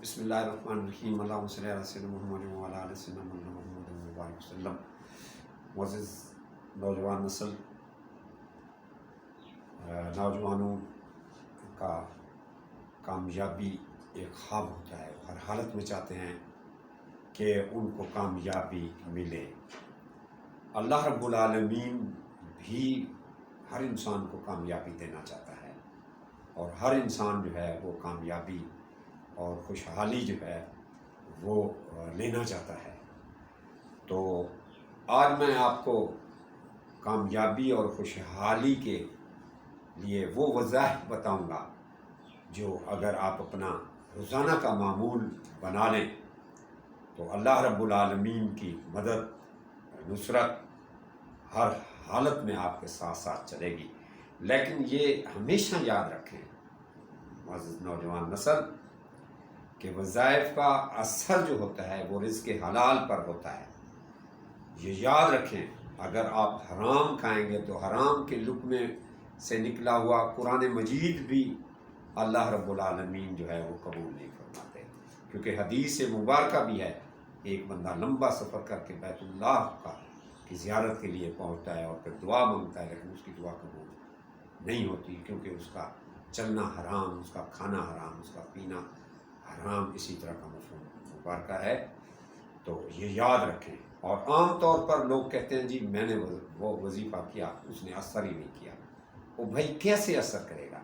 بسم اللہ الرحمن الرحیم اللہم صلی علی سیدنا محمد وعلی آل سیدنا محمد وبارک وسلم۔ معزز نوجوان نسل، نوجوانوں کا کامیابی ایک خواب ہوتا ہے، ہر حالت میں چاہتے ہیں کہ ان کو کامیابی ملے۔ اللہ رب العالمین بھی ہر انسان کو کامیابی دینا چاہتا ہے، اور ہر انسان جو ہے وہ کامیابی اور خوشحالی جو ہے وہ لینا چاہتا ہے۔ تو آج میں آپ کو کامیابی اور خوشحالی کے لیے وہ وظائف بتاؤں گا جو اگر آپ اپنا روزانہ کا معمول بنا لیں تو اللہ رب العالمین کی مدد نصرت ہر حالت میں آپ کے ساتھ ساتھ چلے گی۔ لیکن یہ ہمیشہ یاد رکھیں معزز نوجوان نسل کہ وظائف کا اثر جو ہوتا ہے وہ رزق حلال پر ہوتا ہے۔ یہ یاد رکھیں، اگر آپ حرام کھائیں گے تو حرام کے لقمے سے نکلا ہوا قرآن مجید بھی اللہ رب العالمین جو ہے وہ قبول نہیں فرماتے، کیونکہ حدیث مبارکہ بھی ہے، ایک بندہ لمبا سفر کر کے بیت اللہ کی زیارت کے لیے پہنچتا ہے اور پھر دعا مانگتا ہے، لیکن اس کی دعا قبول نہیں ہوتی، کیونکہ اس کا چلنا حرام، اس کا کھانا حرام، اس کا پینا حرام، اسی طرح کا مفہوم مبارکہ ہے۔ تو یہ یاد رکھیں۔ اور عام طور پر لوگ کہتے ہیں جی میں نے وہ وظیفہ کیا، اس نے اثر ہی نہیں کیا۔ وہ بھائی کیسے اثر کرے گا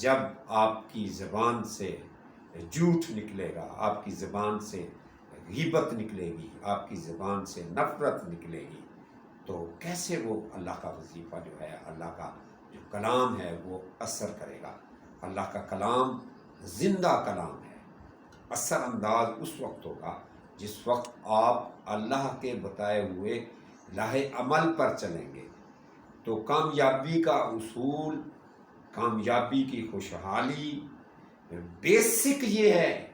جب آپ کی زبان سے جھوٹ نکلے گا، آپ کی زبان سے غیبت نکلے گی، آپ کی زبان سے نفرت نکلے گی، تو کیسے وہ اللہ کا وظیفہ جو ہے، اللہ کا جو کلام ہے وہ اثر کرے گا؟ اللہ کا کلام زندہ کلام ہے۔ اثر انداز اس وقت ہوگا جس وقت آپ اللہ کے بتائے ہوئے راہ عمل پر چلیں گے۔ تو کامیابی کا اصول، کامیابی کی خوشحالی بیسک یہ ہے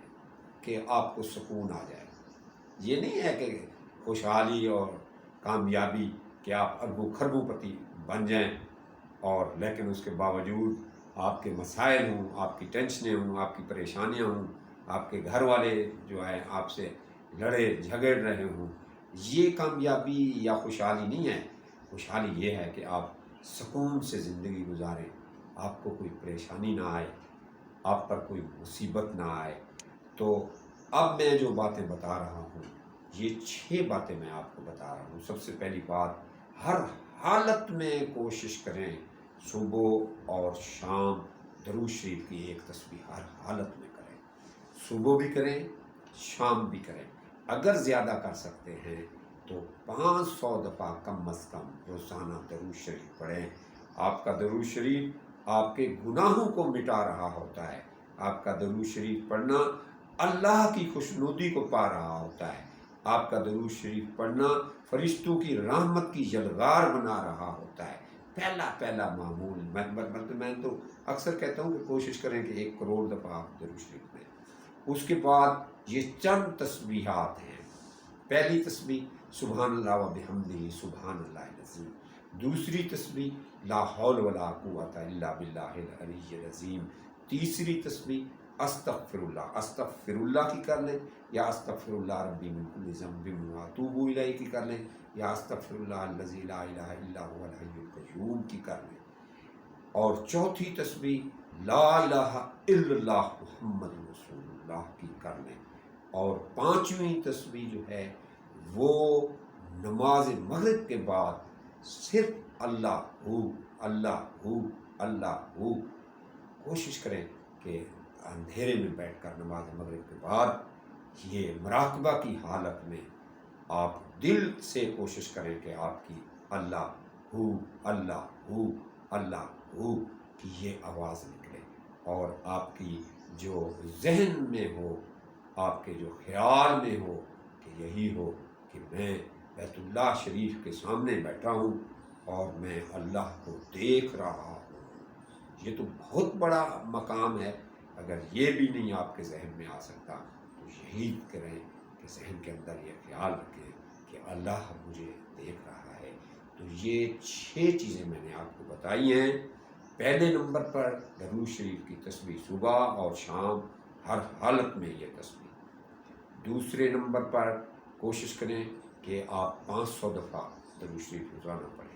کہ آپ کو سکون آ جائے۔ یہ نہیں ہے کہ خوشحالی اور کامیابی کہ آپ اربوں خربوں پتی بن جائیں، اور لیکن اس کے باوجود آپ کے مسائل ہوں، آپ کی ٹینشنیں ہوں، آپ کی پریشانیاں ہوں، آپ کے گھر والے جو ہیں آپ سے لڑے جھگڑ رہے ہوں۔ یہ کامیابی یا خوشحالی نہیں ہے۔ خوشحالی یہ ہے کہ آپ سکون سے زندگی گزاریں، آپ کو کوئی پریشانی نہ آئے، آپ پر کوئی مصیبت نہ آئے۔ تو اب میں جو باتیں بتا رہا ہوں، یہ 6 باتیں میں آپ کو بتا رہا ہوں۔ سب سے پہلی بات، ہر حالت میں کوشش کریں صبح اور شام درود شریف کی ایک تسبیح ہر حالت میں کریں۔ صبح بھی کریں، شام بھی کریں۔ اگر زیادہ کر سکتے ہیں تو 500 دفعہ کم از کم روزانہ درود شریف پڑھیں۔ آپ کا درود شریف آپ کے گناہوں کو مٹا رہا ہوتا ہے۔ آپ کا درود شریف پڑھنا اللہ کی خوشنودی کو پا رہا ہوتا ہے۔ آپ کا درود شریف پڑھنا فرشتوں کی رحمت کی یلغار بنا رہا ہوتا ہے۔ پہلا معمول میں تو اکثر کہتا ہوں کہ کوشش کریں کہ 1 کروڑ دفعہ آپ درود شریف پڑھیں۔ اس کے بعد یہ چند تسبیحات ہیں۔ پہلی تسبیح سبحان اللہ و بحمدہ سبحان اللہ العظیم۔ دوسری تسبیح لا حول ولا قوت الا باللہ العلی العظیم۔ تیسری تسبیح استغفر اللہ کی کر لیں، یا استغفر اللہ ربی من کل ذنب واتوب الیہ کی کر لیں، یا استغفر اللہ الذی لا الہ الا هو الحی القیوم کی کر لیں۔ اور چوتھی تسبیح لا الہ الا اللہ محمد رسول اللہ کی کر لیں۔ اور 5ویں تسبیح جو ہے وہ نماز مغرب کے بعد صرف اللہ ہو اللہ ہو اللہ ہو۔ کوشش کریں کہ اندھیرے میں بیٹھ کر نماز مغرب کے بعد یہ مراقبہ کی حالت میں آپ دل سے کوشش کریں کہ آپ کی اللہ ہو اللہ ہو اللہ ہو کی یہ آواز نکلے، اور آپ کی جو ذہن میں ہو، آپ کے جو خیال میں ہو کہ یہی ہو کہ میں بیت اللہ شریف کے سامنے بیٹھا ہوں اور میں اللہ کو دیکھ رہا ہوں۔ یہ تو بہت بڑا مقام ہے۔ اگر یہ بھی نہیں آپ کے ذہن میں آ سکتا تو یہی کریں کہ ذہن کے اندر یہ خیال رکھیں کہ اللہ مجھے دیکھ رہا ہے۔ تو یہ 6 چیزیں میں نے آپ کو بتائی ہیں۔ پہلے نمبر پر درود شریف کی تسبیح صبح اور شام ہر حالت میں یہ تسبیح۔ دوسرے نمبر پر کوشش کریں کہ آپ 500 دفعہ درود شریف روزانہ پڑھیں،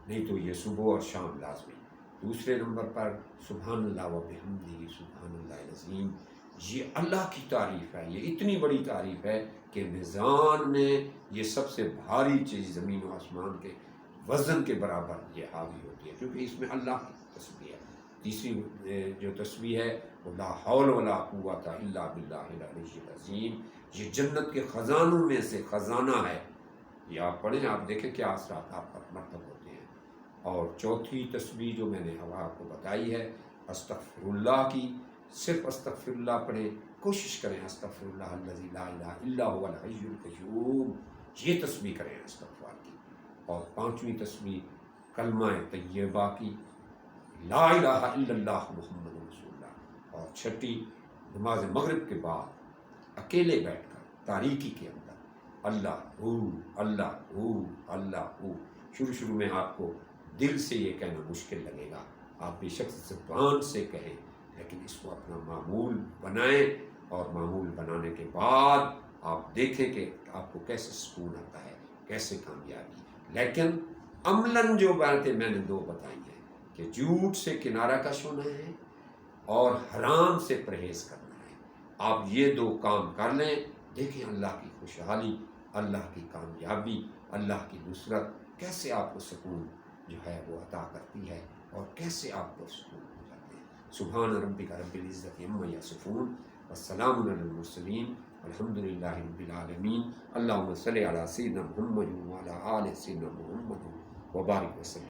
نہیں تو یہ صبح اور شام لازمی۔ دوسرے نمبر پر سبحان اللہ و بحمدہ سبحان اللہ العظیم، یہ اللہ کی تعریف ہے، یہ اتنی بڑی تعریف ہے کہ میزان میں یہ سب سے بھاری چیز زمین و آسمان کے وزن کے برابر یہ حاوی ہوتی ہے، کیونکہ اس میں اللہ کی تسبیح ہے۔ تیسری جو تسبیح ہے وہ لا حول ولا قوت الا باللہ العلی العظیم، یہ جنت کے خزانوں میں سے خزانہ ہے، یہ آپ پڑھیں، آپ دیکھیں کیا اثرات آپ پر مرتب ہوتے ہیں۔ اور چوتھی تسبیح جو میں نے اب آپ کو بتائی ہے استغفر اللہ کی، صرف استغفر اللہ پڑھیں، کوشش کریں استغفر اللہ الذی لا الہ الا هو الحی القیوم، یہ تسبیح کریں استغفار کی۔ اور پانچویں تسبیح کلمہ طیبہ کی، لا الہ الا اللہ محمد رسول اللہ۔ اور چھٹی نماز مغرب کے بعد اکیلے بیٹھ کر تاریکی کے اندر اللہ ہو اللہ ہو اللہ ہو، شروع میں آپ کو دل سے یہ کہنا مشکل لگے گا، آپ بے شک زبان سے کہیں، لیکن اس کو اپنا معمول بنائیں، اور معمول بنانے کے بعد آپ دیکھیں کہ آپ کو کیسے سکون آتا ہے، کیسے کامیابی۔ لیکن عملاً جو باتیں میں نے دو بتائی ہیں کہ جھوٹ سے کنارہ کش ہونا ہے اور حرام سے پرہیز کرنا ہے، آپ یہ دو کام کر لیں، دیکھیں اللہ کی خوشحالی، اللہ کی کامیابی، اللہ کی نصرت کیسے آپ کو سکون جو ہے وہ عطا کرتی ہے، اور کیسے آپ کو سکون ہو جاتے ہیں۔ سبحان ربک رب العزت عما یصفون والسلام علی المرسلین والحمد للہ رب العالمین۔ اللہم صلی علی سیدنا محمد وعلی آل سیدنا محمد وبارک وسلم۔